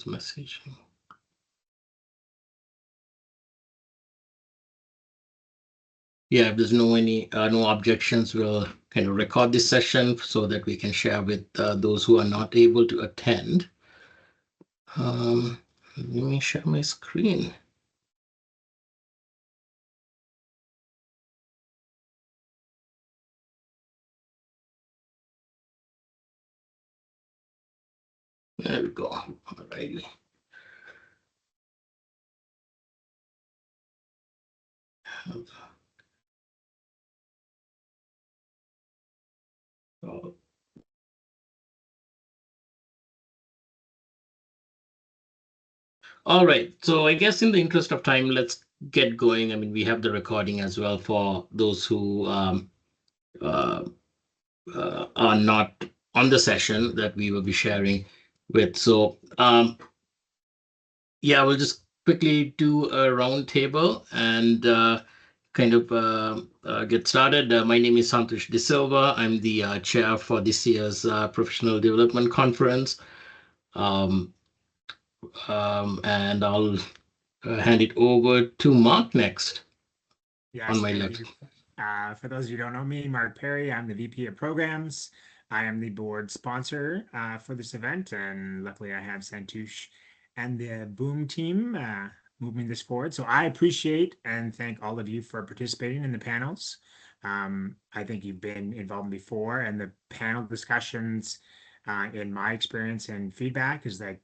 messaging. Yeah, if there's no objections, we'll kind of record this session so that we can share with those who are not able to attend. Let me share my screen. There we go. All righty. All right. So I guess in the interest of time, let's get going. I mean, we have the recording as well for those who are not on the session that we will be sharing with. So yeah, we'll just quickly do a round table and kind of get started. My name is Santosh De Silva. I'm the chair for this year's Professional Development Conference. And I'll hand it over to Mark next. Yes, on my thank left. you. For those of you who don't know me, Mark Perry, I'm the VP of Programs. I am the board sponsor for this event, and luckily I have Santosh and the Boom team moving this forward. So I appreciate and thank all of you for participating in the panels. I think you've been involved before, and the panel discussions, in my experience and feedback, is that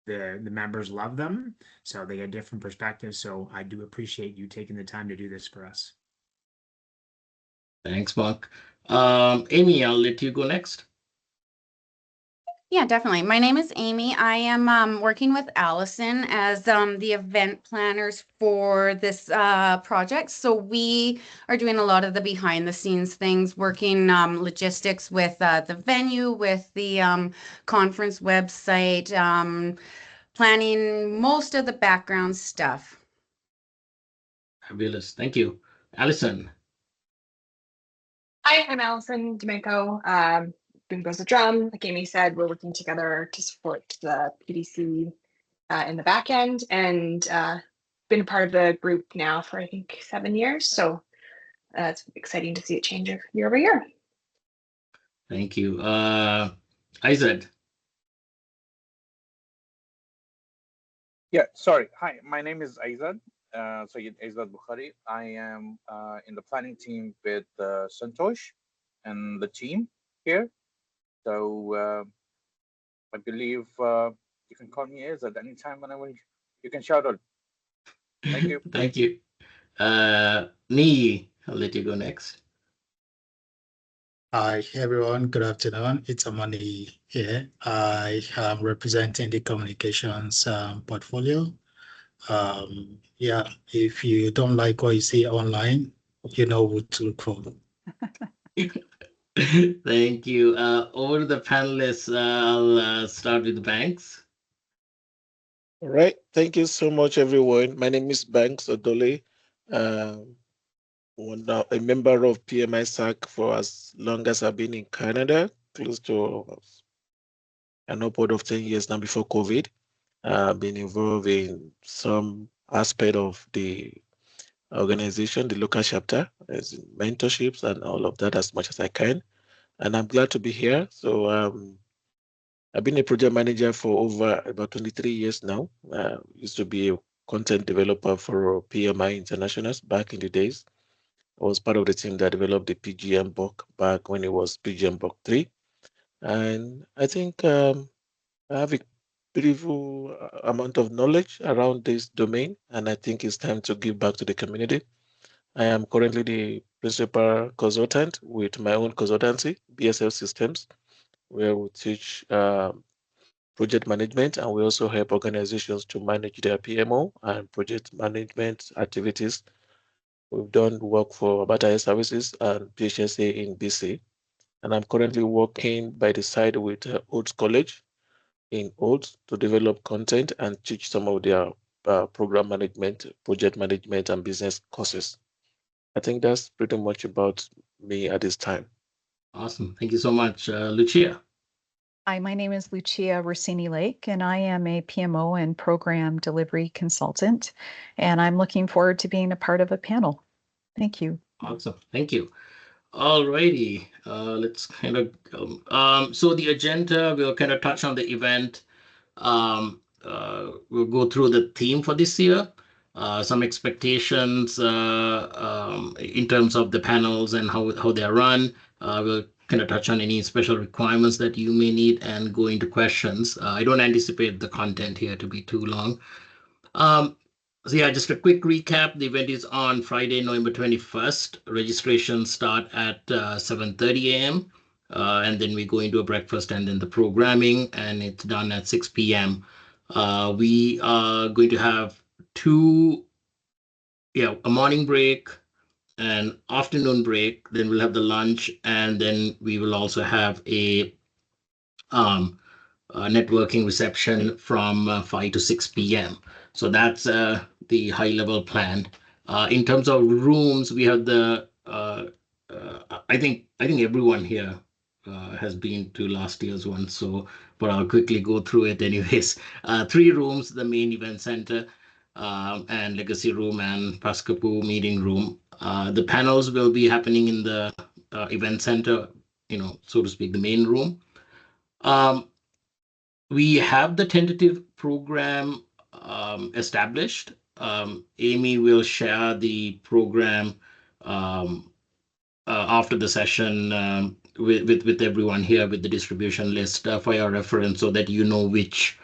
the members love them, so they get different perspectives. So I do appreciate you taking the time to do this for us. Thanks, Mark. Amy, I'll let you go next. Yeah, definitely. My name is Amy. I am working with Allison as the event planners for this project. So we are doing a lot of the behind the scenes things, working logistics with the venue, with the conference website, planning most of the background stuff. Fabulous. Thank you. Allison. Hi, I'm Allison D'Amico. Boom goes the drum. Like Amy said, we're working together to support the PDC in the back end, and been a part of the group now for I think 7 years. So it's exciting to see it change year over year. Thank you. Isaac. Yeah, sorry. Hi, my name is Aizad. Sayyid Aizad Bukhari. I am in the planning team with Santosh and the team here. So I believe you can call me Aizad anytime whenever you can shout out. Thank you. Thank you. Nee, I'll let you go next. Hi, everyone. Good afternoon. It's Amani here. I am representing the communications portfolio. Yeah, if you don't like what you see online, you know what to look for. Thank you. Over to the panelists, I'll start with Banks. All right. Thank you so much, everyone. My name is Banks Odole. A member of PMI SAC for as long as I've been in Canada, close to an upward of 10 years now before COVID. I've been involved in some aspect of the organization, the local chapter, as in mentorships and all of that as much as I can. And I'm glad to be here. So I've been a project manager for over about 23 years now. Used to be a content developer for PMI Internationals back in the days. I was part of the team that developed the PGM book back when it was PGM book 3. And I think I have a beautiful amount of knowledge around this domain, and I think it's time to give back to the community. I am currently the principal consultant with my own consultancy, BSL Systems, where we teach project management, and we also help organizations to manage their PMO and project management activities. We've done work for Bataya Services and PHSA in BC, and I'm currently working by the side with Oates College in Oates to develop content and teach some of their program management, project management, and business courses. I think that's pretty much about me at this time. Awesome. Thank you so much. Lucia. Hi, my name is Lucia Rossini Lake, and I am a PMO and program delivery consultant, and I'm looking forward to being a part of a panel. Thank you. Awesome. Thank you. All righty. Let's kind of go. So the agenda, we'll kind of touch on the event. We'll go through the theme for this year, some expectations in terms of the panels and how they're run. We'll kind of touch on any special requirements that you may need and go into questions. I don't anticipate the content here to be too long. So yeah, just a quick recap. The event is on Friday, November 21st. Registrations start at 7:30 a.m. And then we go into a breakfast and then the programming, and it's done at 6 p.m. We are going to have a morning break, an afternoon break, then we'll have the lunch, and then we will also have a networking reception from 5 to 6 p.m. So that's the high level plan. In terms of rooms, we have I think everyone here has been to last year's one, but I'll quickly go through it anyways. 3 rooms: the main event center, and legacy room, and Paskapu meeting room. The panels will be happening in the event center, so to speak, the main room. We have the tentative program established. Amy will share the program after the session with everyone here with the distribution list for your reference, so that you know which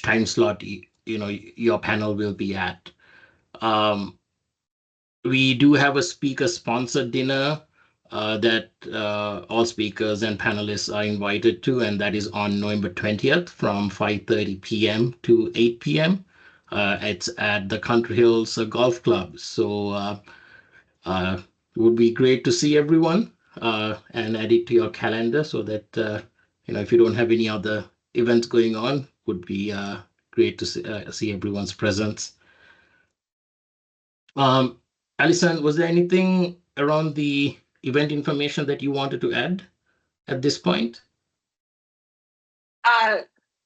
time slot your panel will be at. We do have a speaker-sponsored dinner that all speakers and panelists are invited to, and that is on November 20th from 5:30 p.m. to 8 p.m. It's at the Country Hills Golf Club. So it would be great to see everyone and add it to your calendar so that, if you don't have any other events going on, would be great to see everyone's presence. Alison, was there anything around the event information that you wanted to add at this point?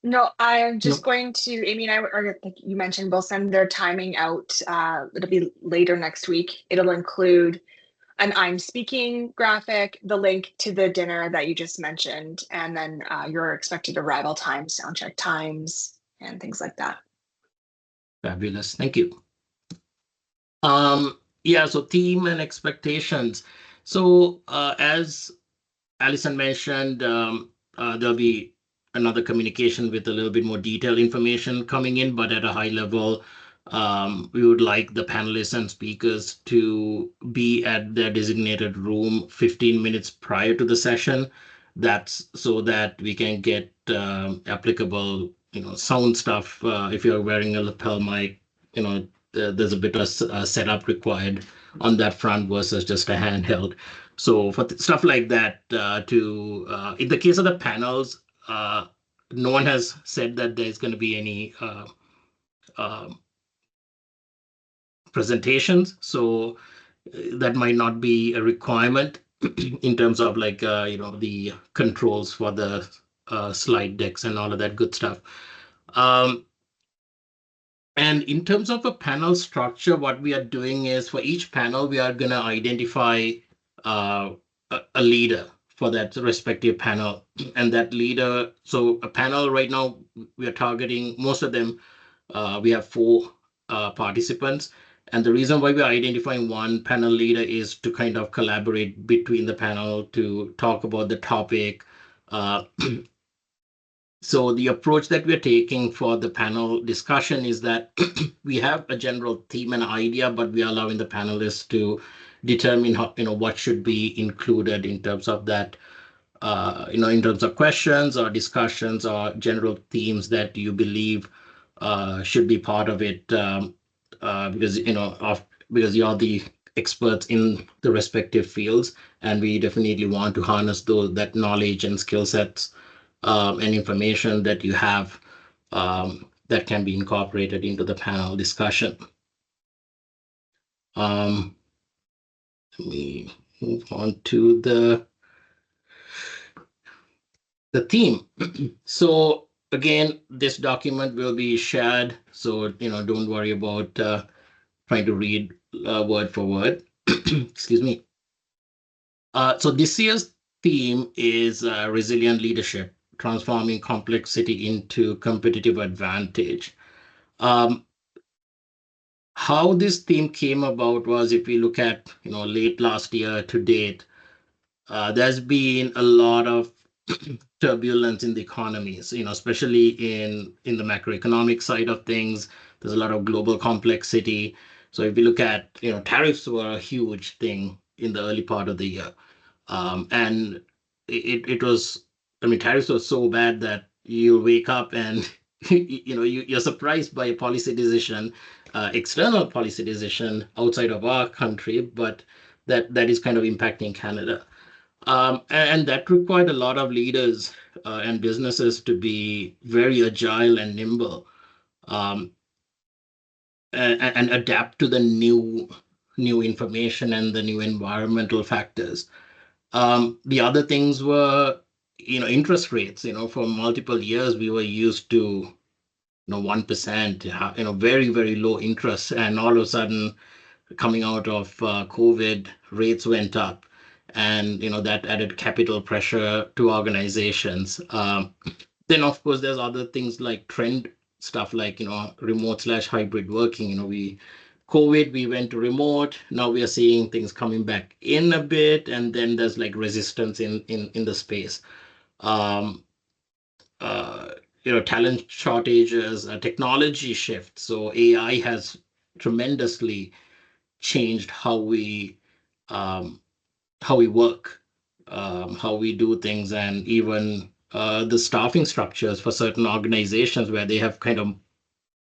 No, I'm just going to, Amy and I, like you mentioned, we'll send their timing out. It'll be later next week. It'll include an I'm speaking graphic, the link to the dinner that you just mentioned, and then your expected arrival times, sound check times, and things like that. Fabulous. Thank you. So theme and expectations. So as Alison mentioned, there'll be another communication with a little bit more detailed information coming in, but at a high level, we would like the panelists and speakers to be at their designated room 15 minutes prior to the session. That's so that we can get applicable, sound stuff. If you're wearing a lapel mic, there's a bit of setup required on that front versus just a handheld. So for stuff like that, in the case of the panels, no one has said that there's going to be any presentations, so that might not be a requirement in terms of the controls for the slide decks and all of that good stuff. And in terms of a panel structure, what we are doing is for each panel, we are going to identify a leader for that respective panel. And that leader, so a panel right now, we are targeting most of them. We have 4 participants. And the reason why we're identifying one panel leader is to kind of collaborate between the panel to talk about the topic. So the approach that we're taking for the panel discussion is that we have a general theme and idea, but we are allowing the panelists to determine what should be included in terms of that, in terms of questions or discussions or general themes that you believe should be part of it, because you're the experts in the respective fields, and we definitely want to harness that knowledge and skill sets and information that you have that can be incorporated into the panel discussion. Let me move on to the the theme. So again, this document will be shared, so don't worry about trying to read word for word. Excuse me. So this year's theme is resilient leadership, transforming complexity into competitive advantage. Um, how this theme came about was, if we look at late last year to date, there's been a lot of turbulence in the economies, especially in the macroeconomic side of things. There's a lot of global complexity. So if you look at, tariffs were a huge thing in the early part of the year. And it was, I mean, tariffs were so bad that you wake up and you're surprised by a policy decision, external policy decision outside of our country, but that is kind of impacting Canada. And that required a lot of leaders and businesses to be very agile and nimble, um, and adapt to the new information and the new environmental factors. The other things were, interest rates. For multiple years we were used to 1%, very, very low interest, and all of a sudden, coming out of COVID, rates went up, and that added capital pressure to organizations. Then of course there's other things like trend stuff, like remote/hybrid working. COVID, we went to remote. Now we are seeing things coming back in a bit, and then there's like resistance in the space. Um, uh, Talent shortages, technology shift. So AI has tremendously changed um, how we work, how we do things, and even the staffing structures for certain organizations, where they have kind of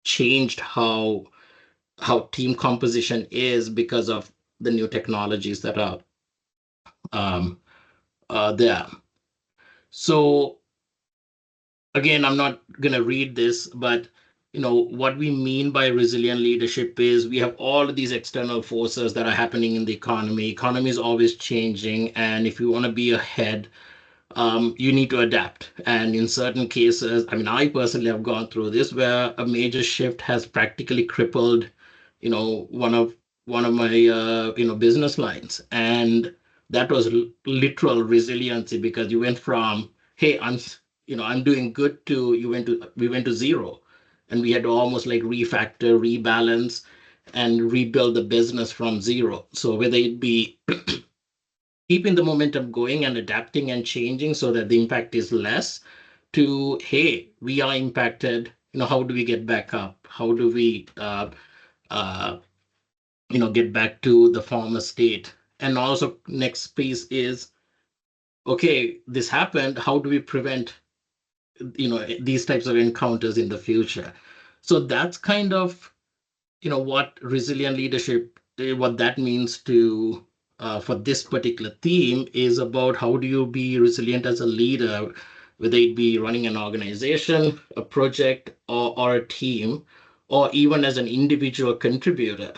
changed how team composition is because of the new technologies that are um, there. So again, I'm not going to read this, but what we mean by resilient leadership is we have all of these external forces that are happening in the economy. Economy is always changing, and if you want to be ahead, you need to adapt. And in certain cases, I mean, I personally have gone through this, where a major shift has practically crippled, one of my business lines, and that was literal resiliency, because you went from, hey, I'm doing good, to we went to zero, and we had to almost like refactor, rebalance, and rebuild the business from zero. So whether it be keeping the momentum going and adapting and changing so that the impact is less, to, hey, we are impacted, how do we get back up? How do we uh, get back to the former state? And also next piece is, okay, this happened, how do we prevent these types of encounters in the future? So that's kind of what resilient leadership, what that means to for this particular theme, is about how do you be resilient as a leader, whether it be running an organization, a project, or a team, or even as an individual contributor.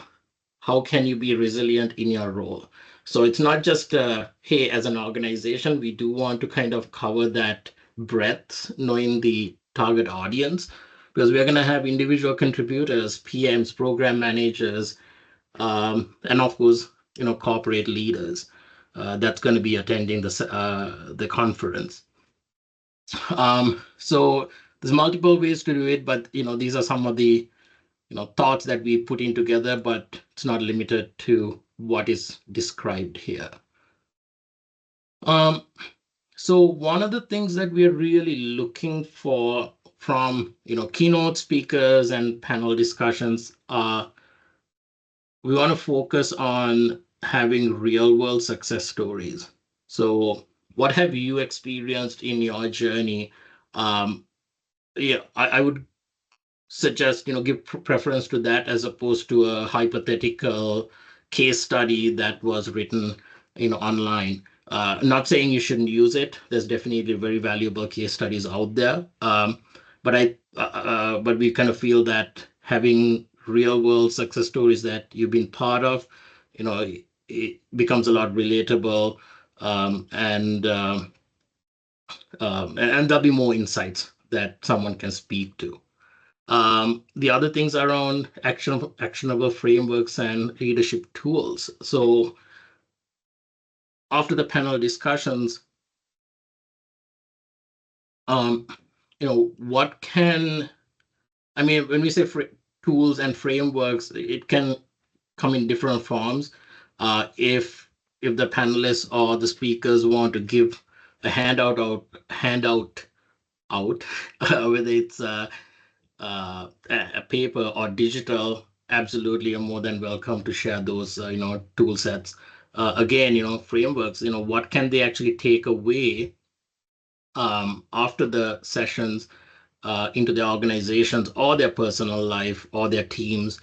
How can you be resilient in your role? So it's not just hey, as an organization, we do want to kind of cover that breadth, knowing the target audience, because we're going to have individual contributors, PMs, program managers, and of course, corporate leaders that's going to be attending the conference. So there's multiple ways to do it, but these are some of the thoughts that we put in together, but it's not limited to what is described here. So one of the things that we're really looking for from keynote speakers and panel discussions are, we want to focus on having real world success stories. So what have you experienced in your journey? I would suggest give preference to that, as opposed to a hypothetical case study that was written online. Not saying you shouldn't use it. There's definitely very valuable case studies out there. But we kind of feel that having real world success stories that you've been part of, it becomes a lot relatable, and and there'll be more insights that someone can speak to. The other things around actionable frameworks and leadership tools. So after the panel discussions, what can, I mean, when we say tools and frameworks, it can come in different forms. If the panelists or the speakers want to give a handout out, whether it's a paper or digital, absolutely, you're more than welcome to share those, tool sets. Again, frameworks, what can they actually take away after the sessions into their organizations or their personal life or their teams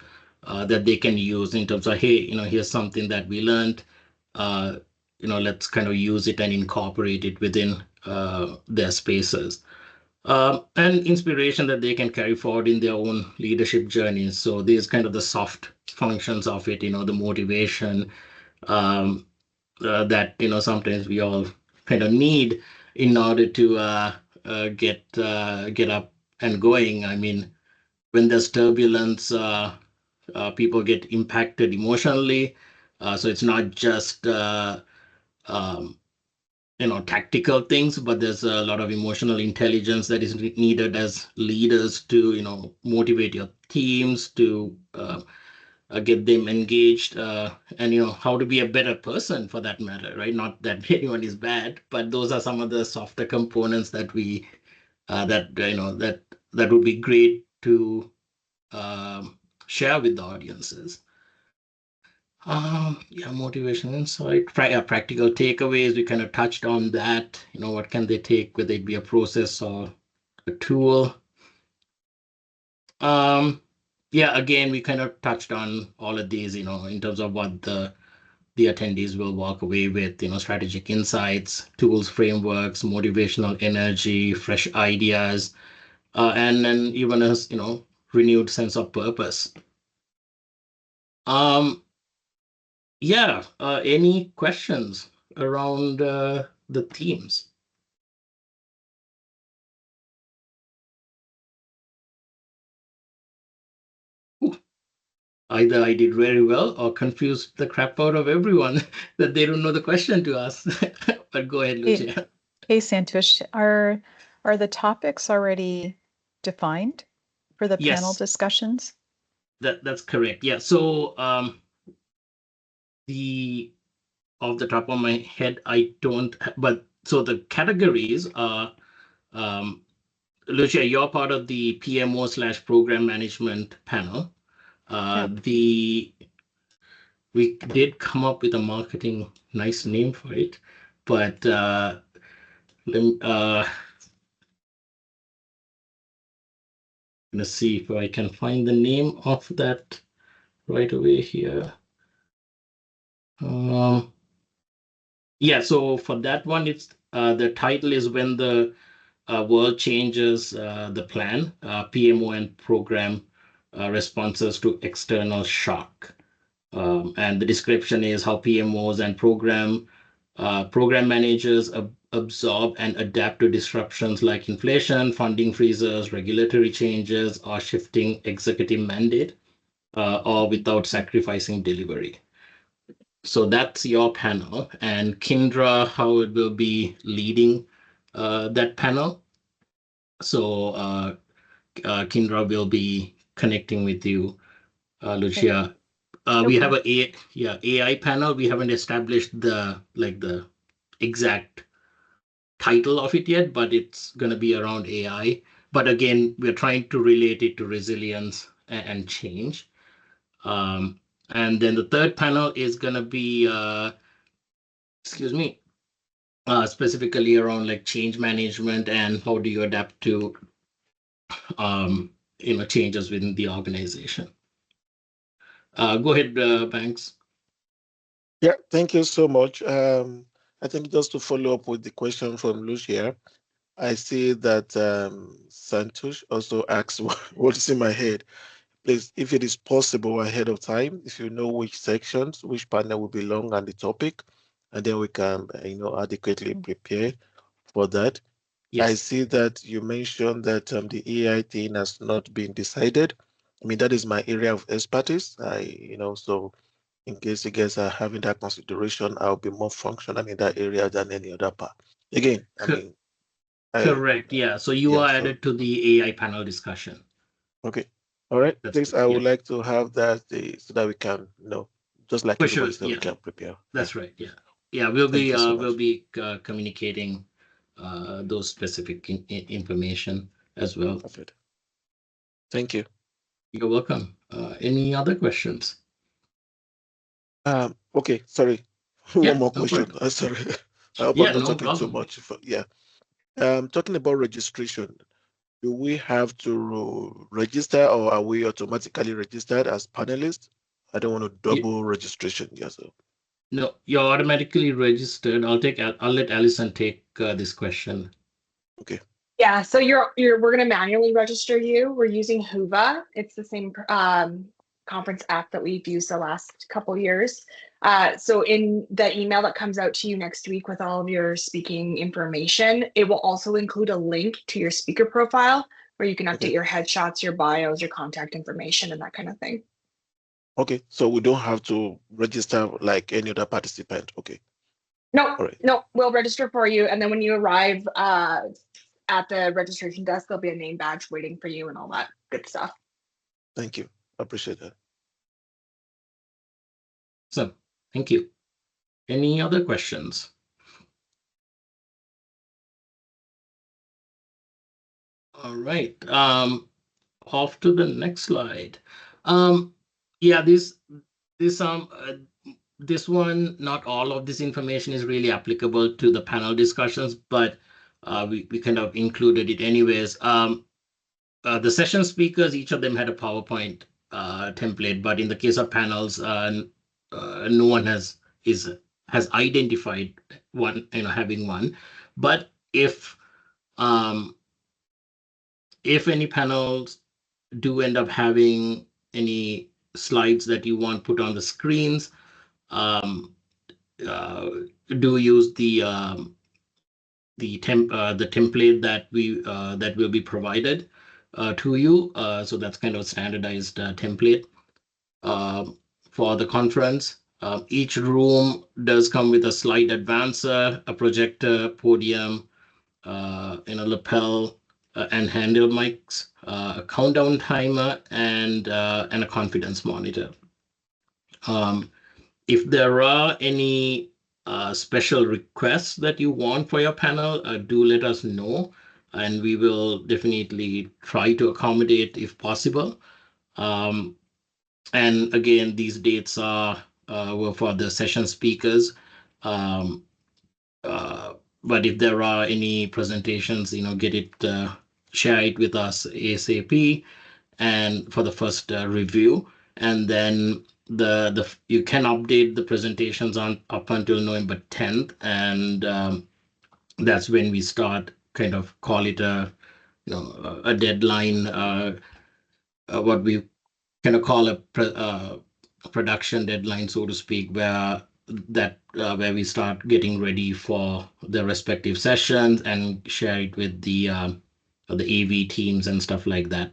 that they can use in terms of, hey, here's something that we learned. Let's kind of use it and incorporate it within their spaces. And inspiration that they can carry forward in their own leadership journeys. So these kind of the soft functions of it, the motivation that sometimes we all kind of need in order to get up and going. I mean, when there's turbulence, people get impacted emotionally. So it's not just um, tactical things, but there's a lot of emotional intelligence that is needed as leaders to motivate your teams, to get them engaged, and how to be a better person for that matter, right? Not that anyone is bad, but those are some of the softer components that we that would be great to share with the audiences. Motivation, insight, practical takeaways. We kind of touched on that. What can they take, whether it be a process or a tool. Again, we kind of touched on all of these, in terms of what the attendees will walk away with, strategic insights, tools, frameworks, motivational energy, fresh ideas, and then even a renewed sense of purpose. Any questions around the themes? Either I did very well or confused the crap out of everyone that they don't know the question to ask. But go ahead, Lucia. Hey, Santosh, are the topics already defined for the panel discussions? That's correct. Yeah. So off the top of my head, I don't, but so the categories are, Lucia, you're part of the PMO/program management panel. We did come up with a marketing nice name for it, but let's see if I can find the name of that right away here. So for that one, it's the title is When the World Changes the Plan, PMO and Program Responses to External Shock. And the description is how PMOs and program managers absorb and adapt to disruptions like inflation, funding freezes, regulatory changes, or shifting executive mandate, or without sacrificing delivery. So that's your panel, and Kindra Howard will be leading that panel. So Kindra will be connecting with you, Lucia. We have an AI panel. We haven't established the exact title of it yet, but it's going to be around AI. But again, we're trying to relate it to resilience and change. And then the third panel is going to be, specifically around change management and how do you adapt to, changes within the organization. Go ahead, Banks. Yeah, thank you so much. I think just to follow up with the question from Lucia, I see that Santosh also asks what is in my head. Please, if it is possible ahead of time, if you know which sections, which panel will belong on the topic, and then we can, adequately prepare for that. I see that you mentioned that the AI thing has not been decided. I mean, that is my area of expertise. So in case you guys are having that consideration, I'll be more functional in that area than any other part. Again, Correct. Yeah. So you are added to the AI panel discussion. Okay. All right. That's Please, good. I would like to have that so that we can, just like everybody said, we can prepare. That's right. Yeah. Yeah. We'll be communicating those specific information as well. Perfect. Thank you. You're welcome. Any other questions? Okay. Sorry. One more question. Sorry. I hope I'm not talking too much. Talking about registration, do we have to register or are we automatically registered as panelists? I don't want to double registration. Yes. No, you're automatically registered. I'll let Alison take this question. Okay. Yeah, so we're gonna manually register you. We're using Whova. It's the same conference app that we've used the last couple of years. So in the email that comes out to you next week with all of your speaking information, it will also include a link to your speaker profile where you can update your headshots, your bios, your contact information, and that kind of thing. Okay, so we don't have to register like any other participant. Okay. No, we'll register for you, and then when you arrive at the registration desk, there'll be a name badge waiting for you and all that good stuff. Thank you. I appreciate that. So, thank you. Any other questions? All right. Off to the next slide. Yeah, this one, not all of this information is really applicable to the panel discussions, but we kind of included it anyways. The session speakers, each of them had a PowerPoint template, but in the case of panels, no one has identified one, having one. But if any panels do end up having any slides that you want put on the screens, do use the template that will be provided to you. So that's kind of a standardized template for the conference. Each room does come with a slide advancer, a projector, podium, a lapel, and handle mics, a countdown timer, and a confidence monitor. If there are any special requests that you want for your panel, do let us know, and we will definitely try to accommodate if possible. And again, these dates were for the session speakers. But if there are any presentations, share it with us ASAP, and for the first review, and then you can update the presentations up until November 10th, and that's when we start kind of call it a deadline, what we kind of call a production deadline, so to speak, where we start getting ready for the respective sessions and share it with the AV teams and stuff like that.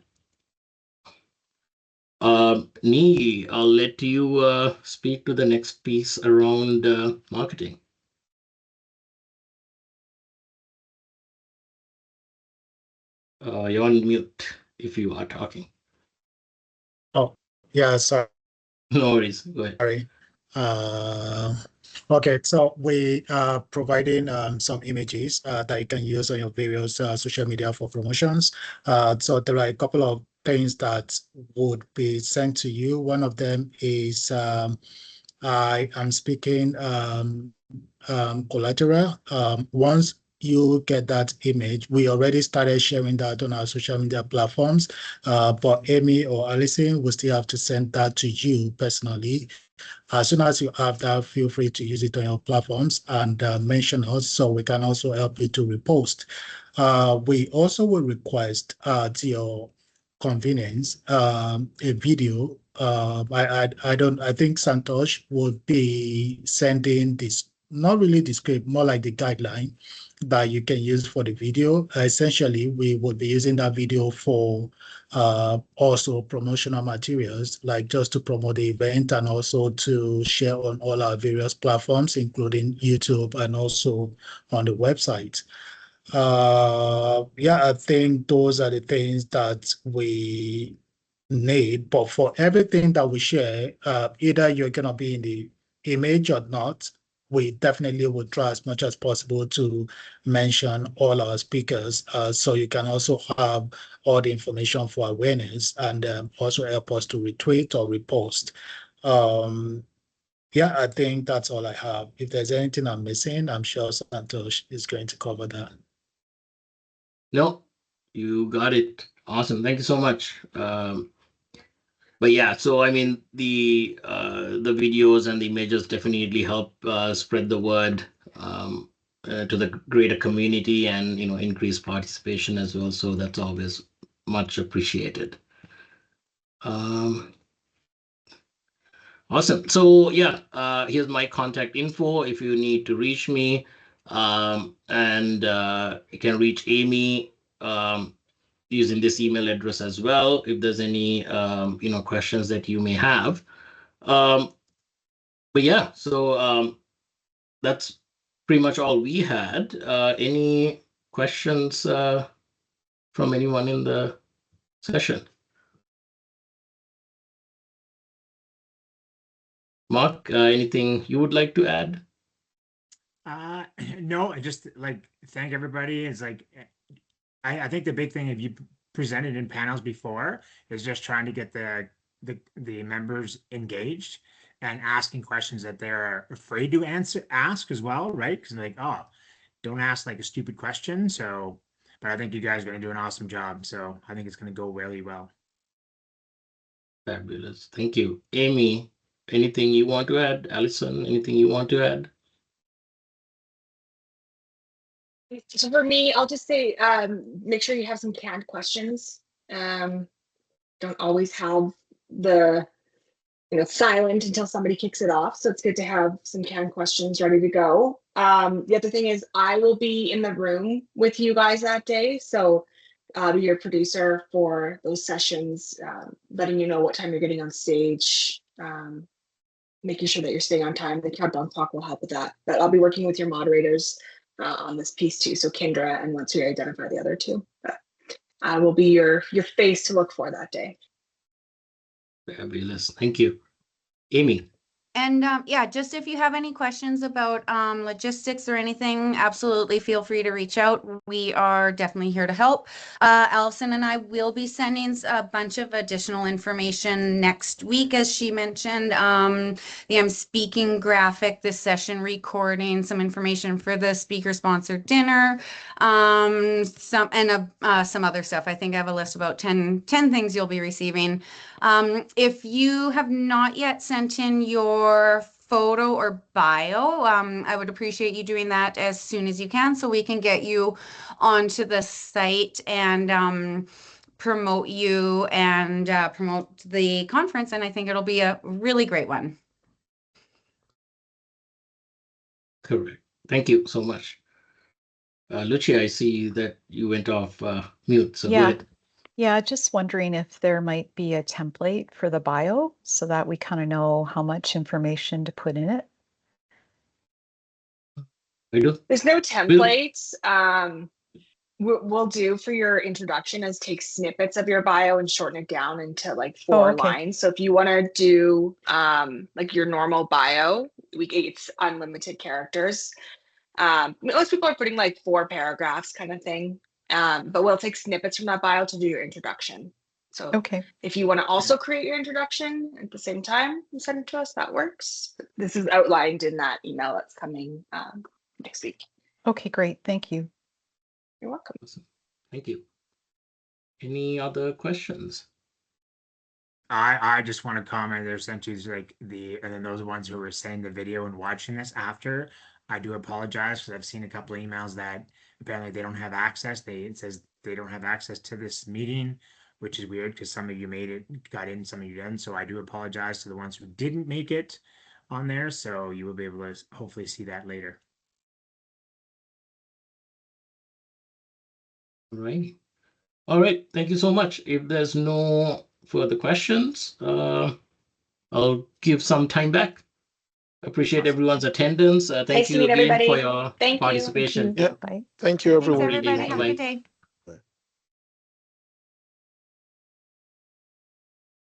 Nee, I'll let you speak to the next piece around marketing. You're on mute if you are talking. Oh, yeah, sorry. No worries. Go ahead. Sorry. Okay, so we are providing some images that you can use on your various social media for promotions. So there are a couple of things that would be sent to you. One of them is I am speaking collateral. Once you get that image, we already started sharing that on our social media platforms, but Amy or Alison will still have to send that to you personally. As soon as you have that, feel free to use it on your platforms and mention us so we can also help you to repost. We also will request to your convenience a video. I think Santosh would be sending this, not really the script, more like the guideline that you can use for the video. Essentially, we will be using that video for also promotional materials, like just to promote the event and also to share on all our various platforms, including YouTube and also on the website. Yeah, I think those are the things that we need. But for everything that we share, either you're going to be in the image or not, we definitely would try as much as possible to mention all our speakers, so you can also have all the information for awareness and also help us to retweet or repost. Yeah, I think that's all I have. If there's anything I'm missing, I'm sure Santosh is going to cover that. No, you got it. Awesome. Thank you so much. But yeah, so I mean, the videos and the images definitely help spread the word to the greater community, and increase participation as well. So that's always much appreciated. Awesome. So yeah, here's my contact info if you need to reach me, and you can reach Amy using this email address as well if there's any questions that you may have. But yeah, so that's pretty much all we had. Any questions from anyone in the session? Mark, anything you would like to add? No, I just like thank everybody. It's like I think the big thing, if you presented in panels before, is just trying to get the members engaged and asking questions that they're afraid to ask as well, right? Because like, oh, don't ask like a stupid question. So, but I think you guys are going to do an awesome job. So I think it's going to go really well. Fabulous. Thank you. Amy, anything you want to add? Allison, anything you want to add? So for me, I'll just say, make sure you have some canned questions. Don't always have the silent until somebody kicks it off. So it's good to have some canned questions ready to go. The other thing is I will be in the room with you guys that day. So I'll be your producer for those sessions, letting you know what time you're getting on stage, making sure that you're staying on time. The countdown clock will help with that. But I'll be working with your moderators on this piece too. So Kendra, and once we identify the other two, but I will be your face to look for that day. Fabulous. Thank you. Amy. And yeah, just if you have any questions about logistics or anything, absolutely feel free to reach out. We are definitely here to help. Allison and I will be sending a bunch of additional information next week, as she mentioned. The I'm Speaking graphic, this session recording, some information for the speaker-sponsored dinner, some other stuff. I think I have a list of about 10 things you'll be receiving. If you have not yet sent in your photo or bio, I would appreciate you doing that as soon as you can, so we can get you onto the site and promote you and promote the conference. And I think it'll be a really great one. Correct. Thank you so much. Lucia, I see that you went off mute, so go ahead. Yeah, just wondering if there might be a template for the bio so that we kind of know how much information to put in it. I do. There's no templates. We'll do for your introduction is take snippets of your bio and shorten it down into like 4 lines. So if you want to do like your normal bio, it's unlimited characters. Most people are putting like 4 paragraphs kind of thing. But we'll take snippets from that bio to do your introduction. So if you want to also create your introduction at the same time and send it to us, that works. But this is outlined in that email that's coming next week. Okay, great. Thank you. You're welcome. Awesome. Thank you. Any other questions? I just want to comment. There's essentially like and then those ones who were sending the video and watching this after, I do apologize because I've seen a couple of emails that apparently they don't have access. It says they don't have access to this meeting, which is weird because some of you got in, some of you didn't. So I do apologize to the ones who didn't make it on there. So you will be able to hopefully see that later. All right. All right. Thank you so much. If there's no further questions, I'll give some time back. Appreciate everyone's attendance. Thank Nice to you meet again for everybody. your Thank you. participation. Yeah. Bye. Thank you, Thanks, everyone. everybody. Bye-bye. Have a good day.